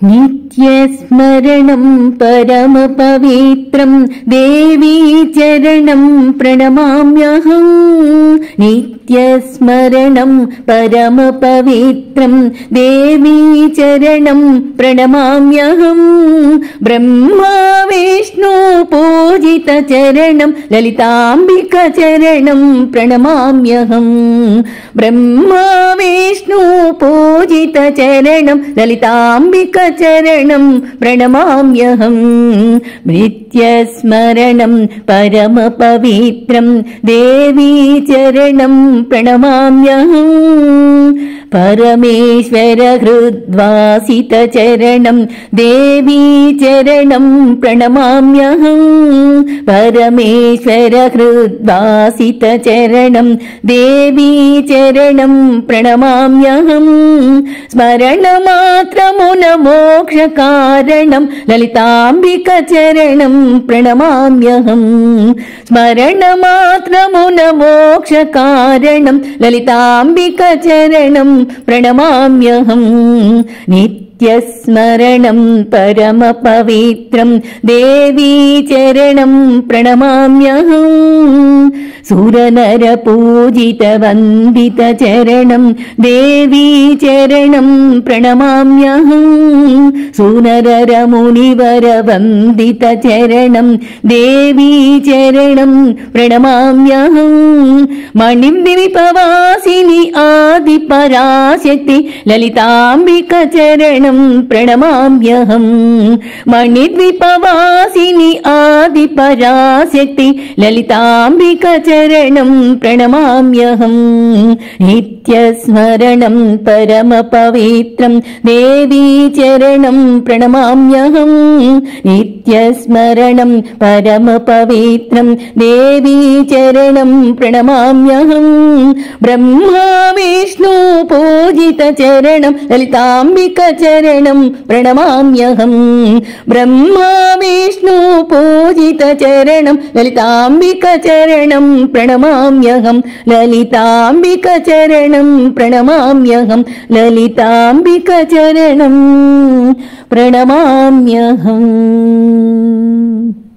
नित्यस्मरणं परमपवित्रं देवी चरणं प्रणमाम्यहम्। नित्यस्मरणं परमपवित्रं देवी चरणं प्रणमाम्यहम्। ब्रह्मा विष्णु पूजित चरणं ललिताम्बिका चरणं प्रणमाम्यहम्। ब्रह्मा विष्णु पूजित चरणं ललिताम्बिका चरणं प्रणमाम्यहम्। नित्यस्मरणं परमपवित्रं देवी चरणं प्रणमाम्यहम्। परमेश्वर हृद्वासित चरणं देवी चरणं प्रणमाम्यहम्। परमेश्वर हृद्वासित चरणं देवी चरणं प्रणमाम्यहम्। स्मरणमात्रमुन मोक्षकारणं ललिताम्बिका चरणं प्रणमाम्यहम्। स्मरणमात्रमुन मोक्षकारणं ललिताम्बिका चरणं प्रणमाम्यहम्। नित्यस्मरणं परमपवित्रं देवी चरणं प्रणमाम्यहम्। सुरनरपूजित वन्दित चरणं देवी चरणं प्रणमाम्यहम्। सुरनरमुनिवर वन्दित चरणं देवी चरणं प्रणमाम्यहम्। मणिद्वीपवासिनि आदिपराशक्ति ललिताम्बिका चरणं प्रणमाम्यहम्। मणिद्वीपवासिनि आदिपराशक्ति ललिताम्बिका चरणं प्रणमाम्यहम्। नित्यस्मरणं परमपवित्रं देवी चरणं प्रणमाम्यहम्। नित्यस्मरणं परमपवित्रं देवी चरणं प्रणमाम्यहम्। ब्रह्मा विष्णु पूजित चरणं ललिताम्बिका चरणं प्रणमाम्यहम्। ब्रह्मा विष्णु पूजित चरणं ललिताम्बिका चरणं प्रणमाम्यहम्। ललिताम्बिका चरणं प्रणमाम्यहम्। ललिताम्बिका चरणं प्रणमाम्यहम्।